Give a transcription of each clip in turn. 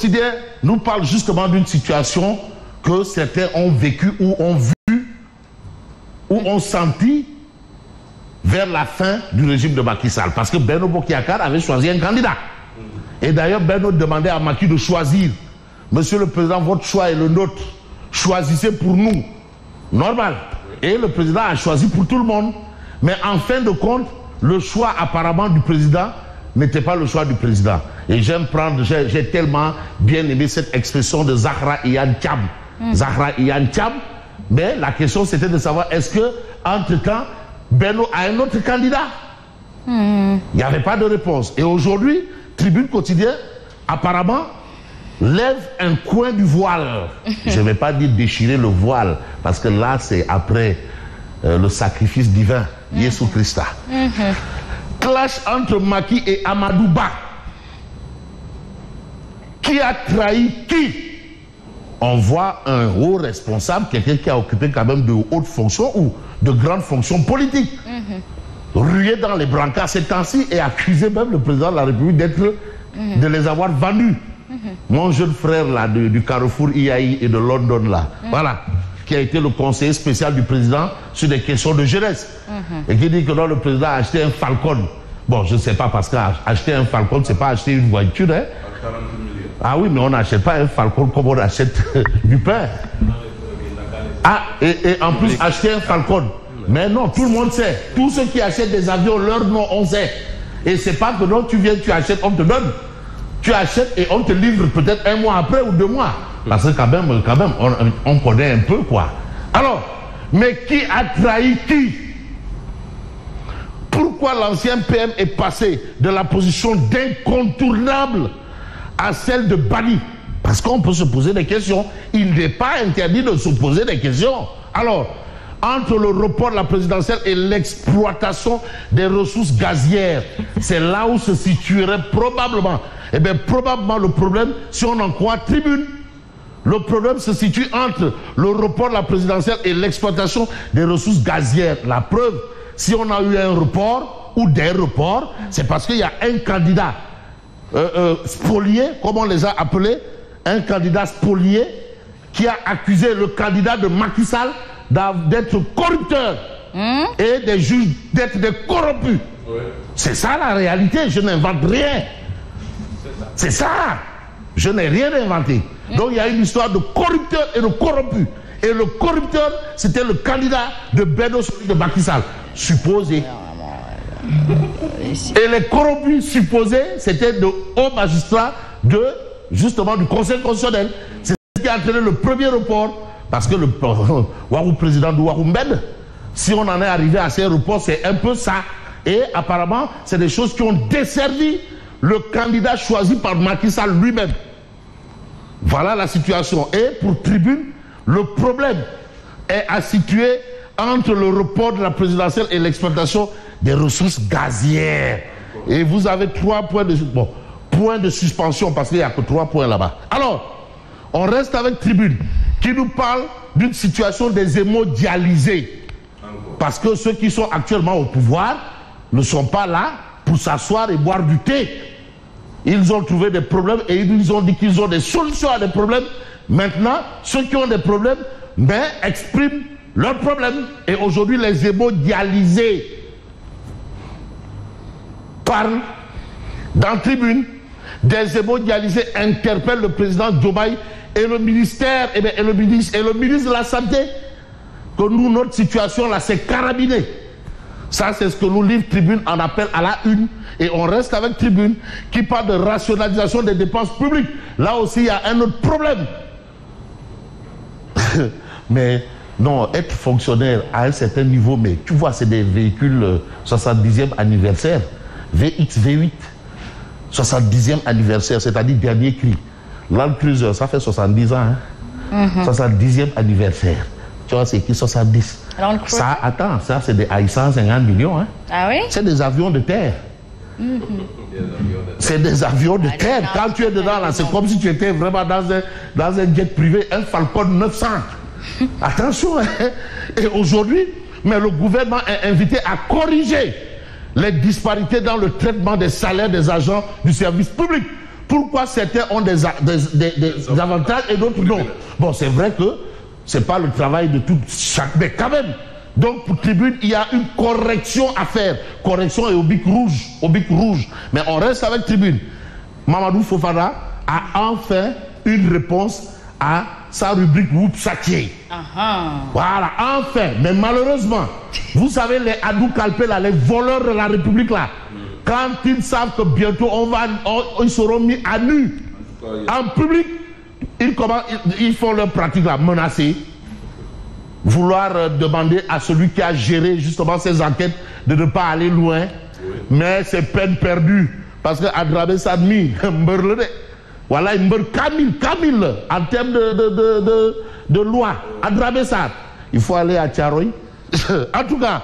Quotidien nous parle justement d'une situation que certains ont vécu ou ont vu ou ont senti vers la fin du régime de Macky Sall. Parce que Benno Bokk Yakaar avait choisi un candidat. Et d'ailleurs, Benno demandait à Macky de choisir. Monsieur le Président, votre choix est le nôtre. Choisissez pour nous. Normal. Et le Président a choisi pour tout le monde. Mais en fin de compte, le choix apparemment du Président n'était pas le choix du Président. Et j'ai tellement bien aimé cette expression de Zahra Iyane Thiam. Zahra Iyane Thiam. Mais la question c'était de savoir est-ce que entre-temps, Benno a un autre candidat? Il n'y avait pas de réponse. Et aujourd'hui, Tribune Quotidien, apparemment, lève un coin du voile. Je ne vais pas dire déchirer le voile, parce que là, c'est après le sacrifice divin, Jésus Christ. Clash entre Macky et Amadou Ba. Qui a trahi qui? On voit un haut responsable, quelqu'un qui a occupé quand même de hautes fonctions ou de grandes fonctions politiques, rué dans les brancards ces temps-ci et accusé même le président de la République de les avoir vendus. Mon jeune frère là du Carrefour IAI et de London là, voilà, qui a été le conseiller spécial du président sur des questions de jeunesse, et qui dit que non, le président a acheté un Falcon. Bon, je ne sais pas, parce qu'acheter un Falcon, c'est pas acheter une voiture, hein. Ah oui, mais on n'achète pas un Falcon comme on achète du pain. Ah, et en plus, acheter un Falcon. Mais non, tout le monde sait. Tous ceux qui achètent des avions, leur nom, on sait. Et c'est pas que non, tu viens, tu achètes, on te donne. Tu achètes et on te livre peut-être un mois après ou 2 mois. Parce que quand même on connaît un peu, quoi. Alors, mais qui a trahi qui? Pourquoi l'ancien PM est passé de la position d'incontournable à celle de banni? Parce qu'on peut se poser des questions. Il n'est pas interdit de se poser des questions. Alors, entre le report de la présidentielle et l'exploitation des ressources gazières, c'est là où se situerait probablement, probablement le problème, si on en croit Tribune. Le problème se situe entre le report de la présidentielle et l'exploitation des ressources gazières. La preuve, si on a eu un report ou des reports, c'est parce qu'il y a un candidat spolié, comme on les a appelés, un candidat spolié qui a accusé le candidat de Macky Sall d'être corrupteur et des juges d'être des corrompus. C'est ça la réalité, je n'invente rien. C'est ça, je n'ai rien inventé. Donc il y a une histoire de corrupteur et de corrompu. Et le corrupteur, c'était le candidat de Benno, celui de Macky Sall, supposé. Et les corrompus supposés, c'était de hauts magistrats justement du Conseil constitutionnel. C'est ce qui a entraîné le premier report. Parce que le Warou président de Warou Mbed, si on en est arrivé à ces reports, c'est un peu ça. Et apparemment, c'est des choses qui ont desservi le candidat choisi par Macky Sall lui-même. Voilà la situation. Et pour Tribune, le problème est à situer entre le report de la présidentielle et l'exploitation des ressources gazières. Et vous avez 3 points de suspension, parce qu'il n'y a que 3 points là-bas. Alors, on reste avec Tribune, qui nous parle d'une situation des hémodialysés. Parce que ceux qui sont actuellement au pouvoir ne sont pas là pour s'asseoir et boire du thé. Ils ont trouvé des problèmes et ils nous ont dit qu'ils ont des solutions à des problèmes. Maintenant, ceux qui ont des problèmes, expriment leurs problèmes. Et aujourd'hui, les hémodialysés parlent dans Tribune. Des hémodialysés interpellent le président Diomaye et le ministère, et le ministre de la Santé, que nous, notre situation là, c'est carabiné. Ça, c'est ce que nous livre Tribune en appel à la une. Et on reste avec Tribune qui parle de rationalisation des dépenses publiques. Là aussi, il y a un autre problème. Mais non, être fonctionnaire à un certain niveau, mais tu vois, c'est des véhicules 70e anniversaire, VX, V8. 70e anniversaire, c'est-à-dire dernier cri. Land Cruiser, ça fait 70 ans. Hein? 70e anniversaire. Tu vois, c'est qui 70? Ça, attends, ça c'est des 150 millions. Hein? Ah oui? C'est des avions de terre. C'est des avions de terre. Quand tu es dedans, là, c'est comme si tu étais vraiment dans un jet privé, un Falcon 900. Attention. Hein? Et aujourd'hui, mais le gouvernement est invité à corriger les disparités dans le traitement des salaires des agents du service public Pourquoi certains ont des avantages et d'autres non? Bon, c'est vrai que c'est pas le travail de tout chaque, mais quand même. Donc pour Tribune, il y a une correction à faire. Correction et au bic rouge. Mais on reste avec Tribune. Mamadou Fofana a enfin une réponse à sa rubrique Whoop Sakié. Voilà, enfin. Mais malheureusement, vous savez, les Adou Kalpé là, les voleurs de la République là, quand ils savent que bientôt ils seront mis à nu en public, ils font leur pratique là, menacer, vouloir demander à celui qui a géré justement ces enquêtes de ne pas aller loin. Mais c'est peine perdue. Parce que Adrabé Sadmi, voilà, il meurt Kamil en termes de loi. Adrabé Sad, il faut aller à Tcharoy. En tout cas,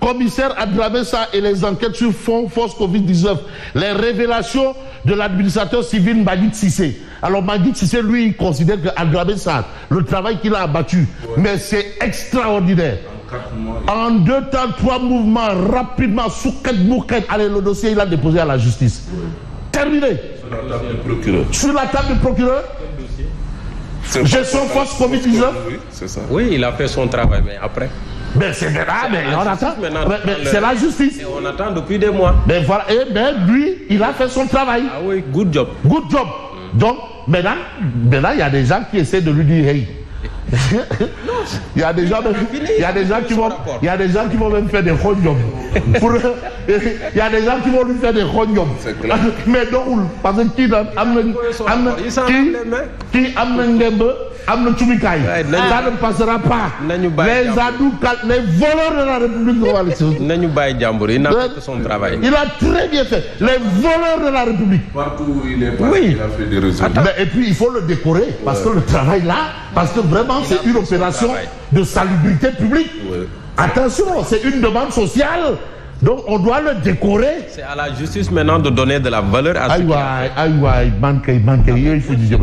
commissaire Adrabé Sad et les enquêtes sur fonds force Covid-19, les révélations de l'administrateur civil Magid Cissé. Alors Magid Cissé, lui, il considère que Adrabé Sad, le travail qu'il a abattu, mais c'est extraordinaire. En 2 temps, 3 mouvements, rapidement, allez, le dossier, il a déposé à la justice. Terminé. Sur la table du procureur. Sur la table du procureur. Gestion force Covid-19. Oui, c'est ça. Oui, il a fait son travail, mais après. Mais c'est vrai, mais on attend. Mais c'est la justice. Et on attend depuis des mois. Mais voilà, et ben lui, il a fait son travail. Ah oui, good job. Good job. Donc, maintenant, il y a des gens qui essaient de lui dire, hey. Il y a des gens qui vont même faire des khonyom. Il y a des gens qui vont lui faire des khonyom. Mais donc, parce que qui ça ne passera pas. Les adultes, les voleurs de la République, il n'a pas fait son travail. Il a très bien fait. Les voleurs de la République. Partout où il est passé, il a fait des résultats. Et puis il faut le décorer parce que le travail là, parce que vraiment c'est une opération de salubrité publique. Attention, c'est une demande sociale. Donc on doit le décorer. C'est à la justice maintenant de donner de la valeur à ce qu'il a fait. Il faut dire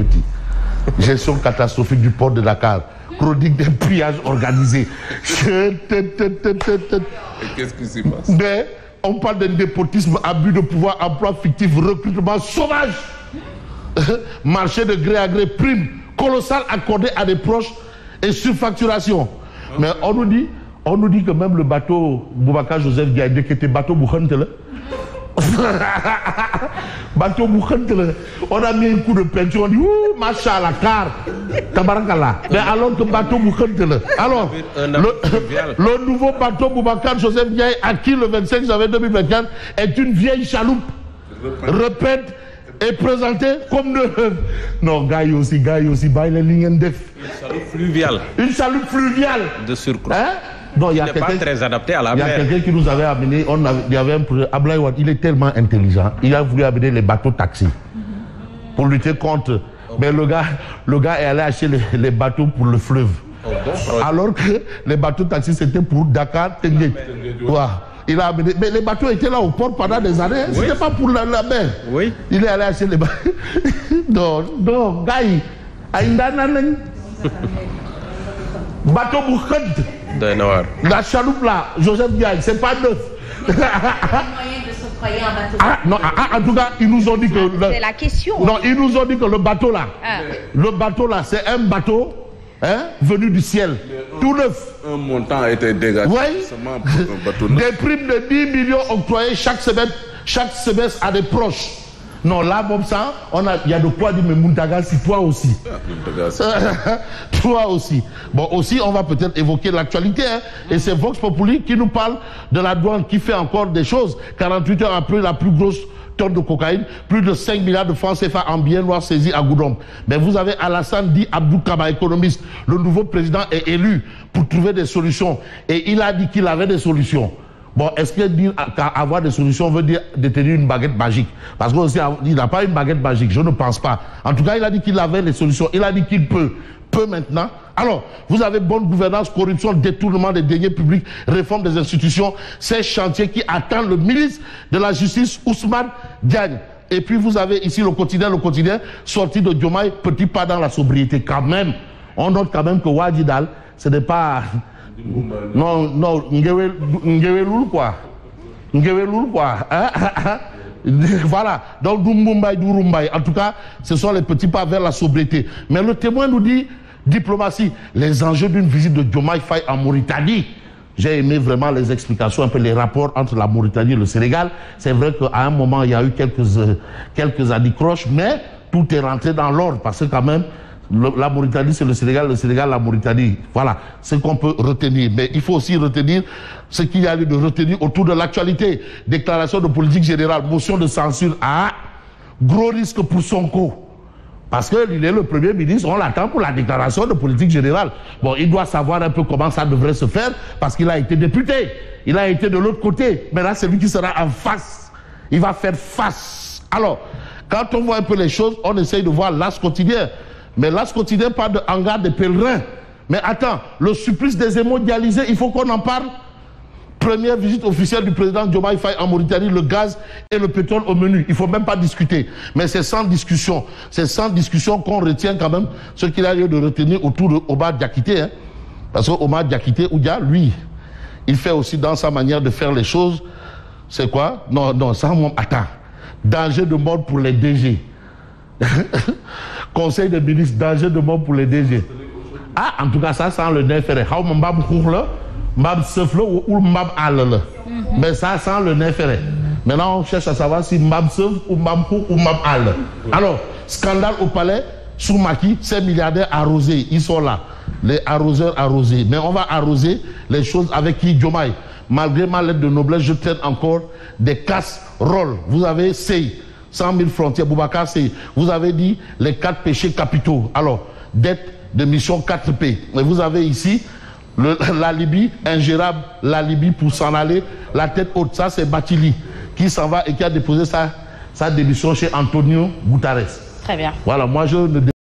gestion catastrophique du port de Dakar. Chronique des pillages organisés. Qu'est-ce qui s'y passe? Mais on parle de népotisme, abus de pouvoir, emploi fictif, recrutement sauvage. Marché de gré à gré, prime colossale accordée à des proches et surfacturation. Mais on nous dit que même le bateau Boubacar Joseph Diagne, qui était bateau Boukhantele, bateau Boukhantele, on a mis un coup de peinture, on dit ouh, macha la car, tabarakala. Mais alors que bateau Boukhantele, alors le nouveau bateau Boubacar Joseph Diagne, acquis le 25 janvier 2024, est une vieille chaloupe, repeinte et présenté comme de... Non, gars aussi, bail les lignes def. Une chaloupe fluviale. De surcroît. Hein? Non, il y a pas très adapté à la mer. Il y a quelqu'un qui nous avait amené, il y avait un projet, Ablaïwad, il est tellement intelligent, il a voulu amener les bateaux taxis pour lutter contre. Mais le gars est allé acheter les bateaux pour le fleuve. Alors que les bateaux taxis c'était pour Dakar, Tengue. Il a amené, mais les bateaux étaient là au port pendant des années. Oui. C'était pas pour la mer. Oui. Il est allé acheter les bateaux. Non, gars, bateau Boukhant. La chaloupe là, Joseph Diagne, c'est pas neuf. En tout cas, ils nous ont dit que. C'est la question. Non, ils nous ont dit que le bateau là, c'est un bateau. Venu du ciel, tout neuf. Un montant a été dégagé. Oui. Des primes de 10 millions octroyées chaque semestre à des proches. Non, là, comme ça, il y a de quoi dire, mais Muntaga, si toi aussi. Toi aussi. Bon, aussi, on va peut-être évoquer l'actualité. Et c'est Vox Populi qui nous parle de la douane qui fait encore des choses. 48 heures après la plus grosse tonnes de cocaïne, plus de 5 milliards de francs CFA en billets noirs saisis à Goudom. Mais vous avez Alassane Di Abdou Kaba, économiste. Le nouveau président est élu pour trouver des solutions. Et il a dit qu'il avait des solutions. Bon, est-ce que dire qu'avoir des solutions veut dire détenir une baguette magique? Parce qu'il n'a pas une baguette magique, je ne pense pas. En tout cas, il a dit qu'il avait des solutions. Il a dit qu'il peut maintenant. Alors, vous avez bonne gouvernance, corruption, détournement des deniers publics, réforme des institutions, ces chantiers qui attendent le ministre de la Justice, Ousmane Diagne. Et puis vous avez ici le quotidien, sorti de Diomaye, petit pas dans la sobriété quand même. On note quand même que Wadidal, ce n'est pas... Non, Ngeweloul quoi. Voilà. Donc, Doumboumbay, Douroumbaye. En tout cas, ce sont les petits pas vers la sobriété. Mais le témoin nous dit, diplomatie, les enjeux d'une visite de Diomaye Faye en Mauritanie. J'ai aimé vraiment les explications, un peu les rapports entre la Mauritanie et le Sénégal. C'est vrai qu'à un moment, il y a eu quelques anicroches, mais tout est rentré dans l'ordre parce que quand même, la Mauritanie, c'est le Sénégal, la Mauritanie. Voilà, ce qu'on peut retenir. Mais il faut aussi retenir ce qu'il y a lieu de retenir autour de l'actualité. Déclaration de politique générale, motion de censure. Ah, gros risque pour Sonko. Parce qu'il est le Premier ministre, on l'attend pour la déclaration de politique générale. Bon, il doit savoir un peu comment ça devrait se faire, parce qu'il a été député. Il a été de l'autre côté. Mais là, c'est lui qui sera en face. Il va faire face. Alors, quand on voit un peu les choses, on essaye de voir l'As quotidien. Mais l'As quotidien parle de hangar des pèlerins. Mais attends, le supplice des hémodialysés, il faut qu'on en parle. Première visite officielle du président Diomaye Faye en Mauritanie, le gaz et le pétrole au menu. Il ne faut même pas discuter. Mais c'est sans discussion. C'est sans discussion qu'on retient quand même ce qu'il a lieu de retenir autour de Omar Diakité. Hein. Parce que Omar Diakité, Oudia, lui, il fait aussi dans sa manière de faire les choses. C'est quoi? Non, ça, attends. Danger de mort pour les DG. Conseil des ministres, danger de mort pour les DG. Ah, en tout cas, ça sent le nerf ferré. Mais ça sent le nerf ferré. Maintenant, on cherche à savoir si Mbab Seuf ou Mbab Houk ou Mbab Al. Alors, scandale au palais, Soumaki, ces milliardaires arrosés, ils sont là. Les arroseurs arrosés. Mais on va arroser les choses avec qui Diomaye. Malgré ma lettre de noblesse, je traîne encore des casseroles. Vous avez Sey, 100 000 frontières, Boubacar Sey. Vous avez dit les 4 péchés capitaux. Alors, dette de mission 4P. Et vous avez ici la Libye, ingérable, la Libye pour s'en aller, la tête haute, ça c'est Batili qui s'en va et qui a déposé sa démission chez Antonio Guterres. Très bien. Voilà, moi je ne